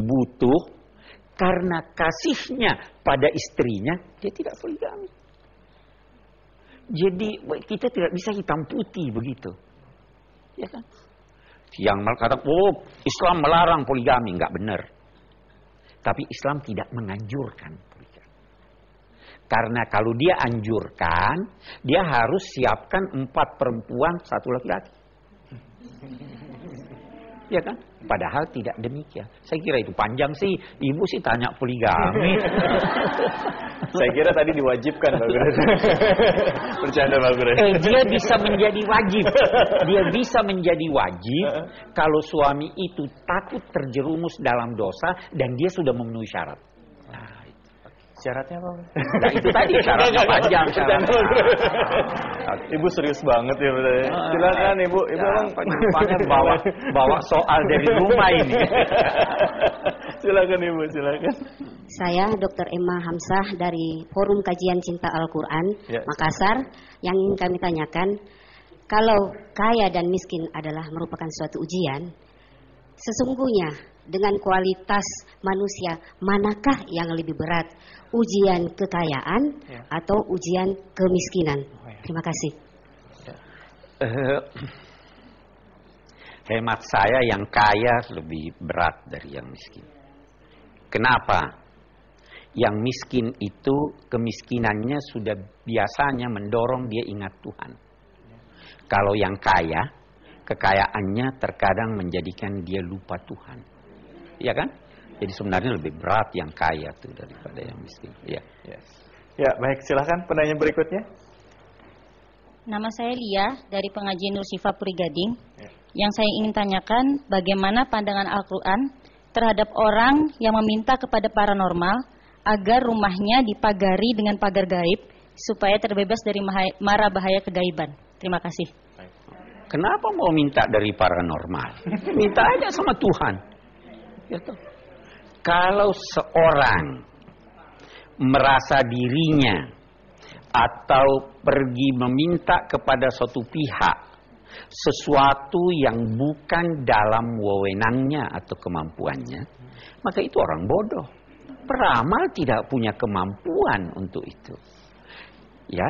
butuh karena kasihnya pada istrinya, dia tidak poligami. Jadi kita tidak bisa hitam putih begitu. Ya kan? Yang mengatakan, oh Islam melarang poligami, enggak benar. Tapi Islam tidak menganjurkan poligami. Karena kalau dia anjurkan, dia harus siapkan 4 perempuan, 1 laki-laki. Ya kan? Padahal tidak demikian. Saya kira itu panjang sih. Ibu sih tanya poligami. Saya kira tadi diwajibkan, Pak Guru. Bercanda, Pak Guru. Dia bisa menjadi wajib. Dia bisa menjadi wajib kalau suami itu takut terjerumus dalam dosa dan dia sudah memenuhi syarat. Syaratnya apa? Nah itu tadi syaratnya panjang. Ibu serius banget ya. Silakan Ibu. Ibu emang bawa soal dari rumah ini. Silakan Ibu, silakan. Saya Dr. Emma Hamzah dari Forum Kajian Cinta Al-Quran, Makassar. Yang ingin kami tanyakan, kalau kaya dan miskin adalah merupakan suatu ujian, sesungguhnya dengan kualitas manusia, manakah yang lebih berat? Ujian kekayaan atau ujian kemiskinan? Terima kasih. Hemat saya yang kaya lebih berat dari yang miskin. Kenapa? Yang miskin itu kemiskinannya sudah biasanya mendorong dia ingat Tuhan. Kalau yang kaya, kekayaannya terkadang menjadikan dia lupa Tuhan. Iya kan? Jadi sebenarnya lebih berat yang kaya tuh daripada yang miskin. Ya. Ya, baik, silakan pertanyaan berikutnya. Nama saya Lia dari Pengajian Nur Syifa Puri Gading. Yang saya ingin tanyakan, bagaimana pandangan Al-Quran terhadap orang yang meminta kepada paranormal agar rumahnya dipagari dengan pagar gaib supaya terbebas dari mara bahaya kegaiban. Terima kasih. Kenapa mau minta dari paranormal? Minta aja sama Tuhan. Gitu. Kalau seorang merasa dirinya atau pergi meminta kepada suatu pihak sesuatu yang bukan dalam wewenangnya atau kemampuannya, maka itu orang bodoh. Peramal tidak punya kemampuan untuk itu. Ya.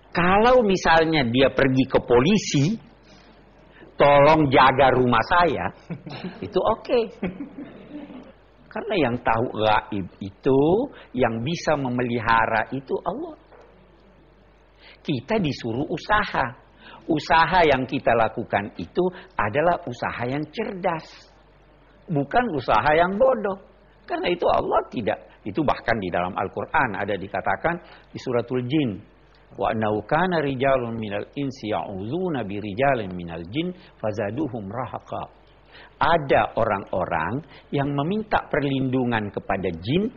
Kalau misalnya dia pergi ke polisi, tolong jaga rumah saya, itu oke. Karena yang tahu gaib itu, yang bisa memelihara itu Allah. Kita disuruh usaha. Usaha yang kita lakukan itu adalah usaha yang cerdas. Bukan usaha yang bodoh. Karena itu Allah tidak. Itu bahkan di dalam Al-Quran ada dikatakan di suratul Jin. Wa annahu kana rijalun minal insi ya'udzuuna bi rijalin minal jin fazaduhum rahaqa. Ada orang-orang yang meminta perlindungan kepada jin,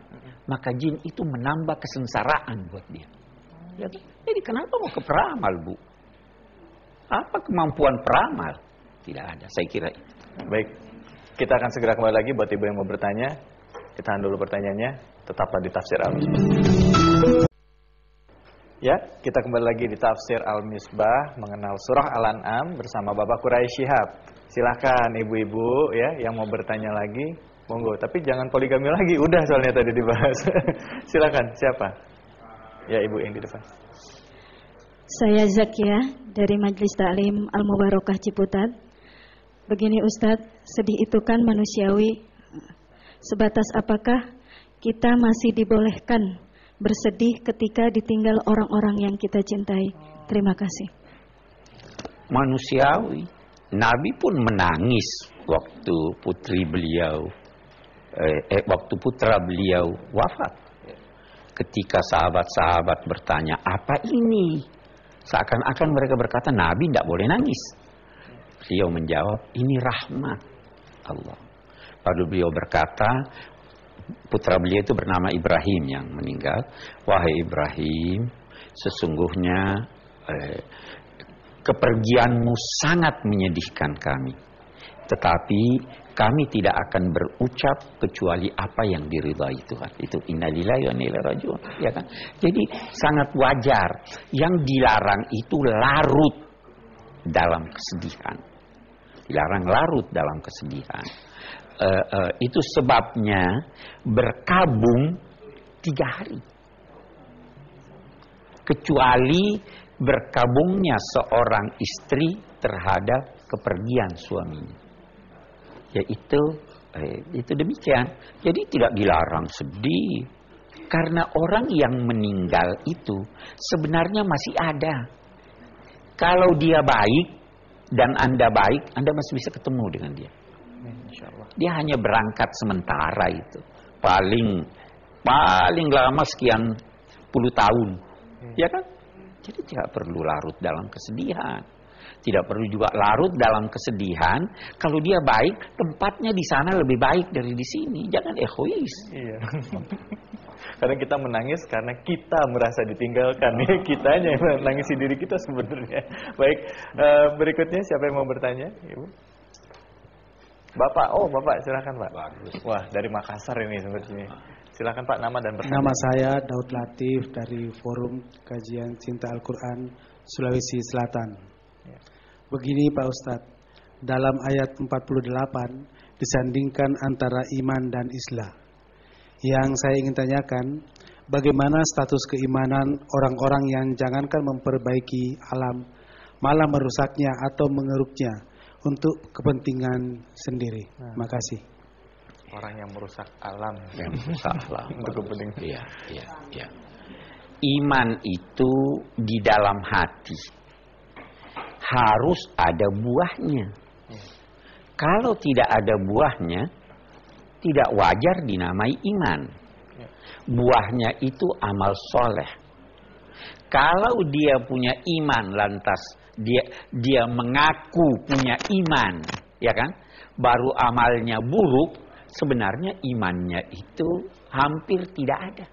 maka jin itu menambah kesengsaraan buat dia. Jadi kenapa mau ke peramal, Bu? Apa kemampuan peramal? Tidak ada, saya kira itu. Baik, kita akan segera kembali lagi buat ibu yang mau bertanya. Kita tahan dulu pertanyaannya, tetaplah di Tafsir Al-Misbah. Ya, kita kembali lagi di Tafsir Al-Misbah mengenal surah Al-An'am bersama Bapak Quraisy Shihab. Silakan ibu-ibu ya yang mau bertanya lagi, monggo. Tapi jangan poligami lagi, udah soalnya tadi dibahas. Silakan, siapa? Ya, ibu yang di depan. Saya Zakia dari Majelis Ta'lim Al-Mubarakah Ciputat. Begini Ustadz, sedih itu kan manusiawi. Sebatas apakah kita masih dibolehkan bersedih ketika ditinggal orang-orang yang kita cintai? Terima kasih. Manusiawi. Nabi pun menangis waktu waktu putra beliau wafat. Ketika sahabat-sahabat bertanya, apa ini? Seakan-akan mereka berkata, Nabi tidak boleh nangis. Beliau menjawab, ini rahmat Allah. Lalu beliau berkata, putra beliau itu bernama Ibrahim yang meninggal. Wahai Ibrahim, sesungguhnya kepergianmu sangat menyedihkan kami. Tetapi kami tidak akan berucap kecuali apa yang diridhai Tuhan. Itu innalillahi wa inna ilaihi raji'un, ya kan? Jadi sangat wajar. Yang dilarang itu larut dalam kesedihan. Dilarang larut dalam kesedihan. itu sebabnya berkabung 3 hari. Kecuali berkabungnya seorang istri terhadap kepergian suaminya. Yaitu itu demikian. Jadi tidak dilarang sedih. Karena orang yang meninggal itu sebenarnya masih ada. Kalau dia baik dan Anda baik, Anda masih bisa ketemu dengan dia. Dia hanya berangkat sementara itu. Paling lama sekian puluh tahun. Ya kan? Jadi tidak perlu larut dalam kesedihan. Tidak perlu juga larut dalam kesedihan. Kalau dia baik, tempatnya di sana lebih baik dari di sini. Jangan egois. Iya. Kadang kita menangis karena kita merasa ditinggalkan. Kitanya yang menangisi diri kita sebenarnya. Baik, berikutnya siapa yang mau bertanya? Ibu? Bapak, Bapak silakan Pak. Bagus. Wah, dari Makassar ini sepertinya. Silakan Pak, nama dan pertanyaan. Nama saya Daud Latif dari Forum Kajian Cinta Al-Quran Sulawesi Selatan. Begini Pak Ustadz, dalam ayat 48 disandingkan antara iman dan Islam. Yang saya ingin tanyakan, bagaimana status keimanan orang-orang yang jangankan memperbaiki alam, malah merusaknya atau mengeruknya untuk kepentingan sendiri. Terima kasih. Orang yang merusak alam. Yang merusak alam. Untuk kepentingan. Iya. Iman itu di dalam hati. Harus ada buahnya. Kalau tidak ada buahnya, tidak wajar dinamai iman. Buahnya itu amal soleh. Kalau dia punya iman lantas dia mengaku punya iman, ya kan? Baru amalnya buruk, sebenarnya imannya itu hampir tidak ada.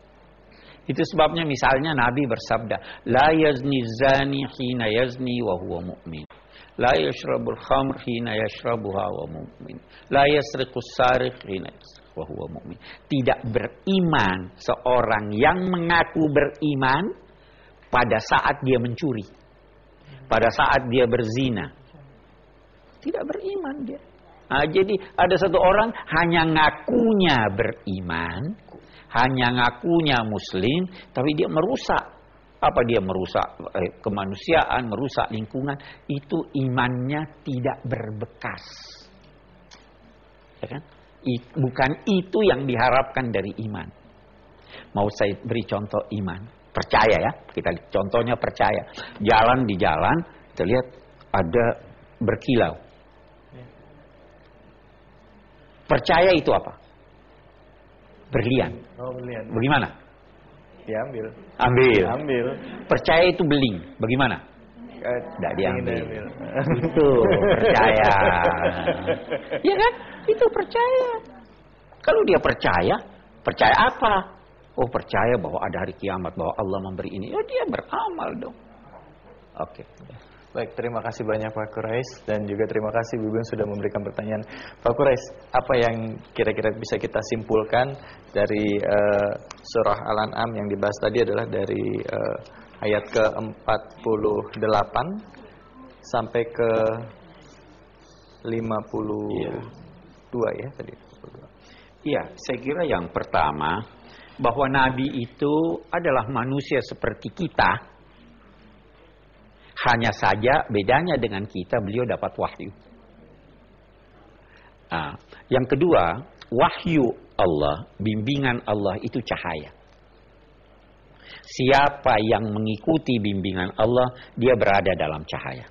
Itu sebabnya misalnya Nabi bersabda, la yazni zani hina yazni wa huwa mu'min. La yashrabul khamr hina yashrabuha wa mu'min. La yasriqus sariq hina yasriq wa huwa mu'min. Tidak beriman seorang yang mengaku beriman pada saat dia mencuri. Pada saat dia berzina. Tidak beriman dia. Nah, jadi ada satu orang hanya ngakunya beriman, hanya ngakunya muslim, tapi dia merusak. Apa dia merusak kemanusiaan, merusak lingkungan, itu imannya tidak berbekas. Ya kan? Bukan itu yang diharapkan dari iman. Mau saya beri contoh iman. Percaya ya, kita contohnya percaya. Jalan di jalan, kita lihat ada berkilau. Percaya itu apa? Berlian. Berlian. Bagaimana? Diambil. Ambil. Percaya itu beling. Bagaimana? Tidak diambil. Itu percaya. Ya kan? Itu percaya. Kalau dia percaya apa? Oh, percaya bahwa ada hari kiamat, bahwa Allah memberi ini. Ya dia beramal dong. Oke. Baik, terima kasih banyak Pak Quraish dan juga terima kasih Bu Bun sudah memberikan pertanyaan. Pak Quraish, apa yang kira-kira bisa kita simpulkan dari surah Al-An'am yang dibahas tadi adalah dari ayat ke-48 sampai ke 52 ya tadi. Iya, saya kira yang pertama bahwa Nabi itu adalah manusia seperti kita. Hanya saja bedanya dengan kita, beliau dapat wahyu. Yang kedua, wahyu Allah, bimbingan Allah itu cahaya. Siapa yang mengikuti bimbingan Allah, dia berada dalam cahaya.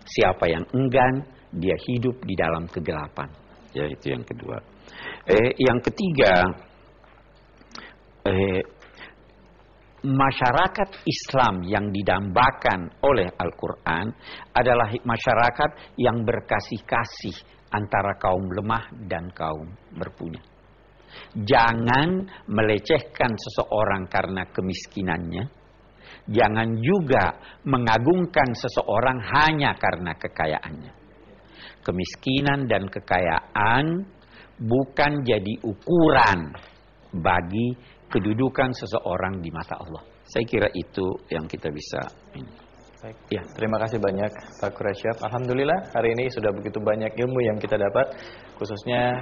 Siapa yang enggan, dia hidup di dalam kegelapan. Ya, itu yang kedua. Yang ketiga, masyarakat Islam yang didambakan oleh Al-Quran adalah masyarakat yang berkasih-kasih antara kaum lemah dan kaum berpunya. Jangan melecehkan seseorang karena kemiskinannya. Jangan juga mengagungkan seseorang hanya karena kekayaannya. Kemiskinan dan kekayaan bukan jadi ukuran bagi kedudukan seseorang di mata Allah. Saya kira itu yang kita bisa. Baik. Ya, terima kasih banyak Pak Quraish. Alhamdulillah hari ini sudah begitu banyak ilmu yang kita dapat, khususnya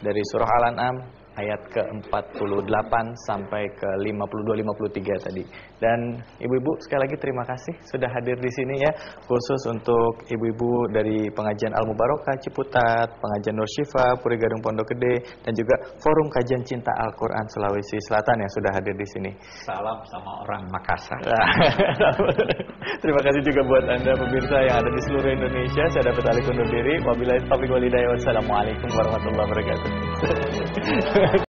dari surah Al-An'am ayat ke-48 sampai ke 52-53 tadi. Dan ibu-ibu sekali lagi terima kasih sudah hadir di sini ya, khusus untuk ibu-ibu dari pengajian Al-Mubarokah Ciputat, pengajian Nur Syifa Puri Gading Pondok Gede, dan juga Forum Kajian Cinta Al-Quran Sulawesi Selatan yang sudah hadir di sini. Salam sama orang Makassar. Terima kasih juga buat Anda pemirsa yang ada di seluruh Indonesia. Saya dapat alih undur diri. Wabillahi taufiq wal hidayah. Wassalamualaikum warahmatullahi wabarakatuh.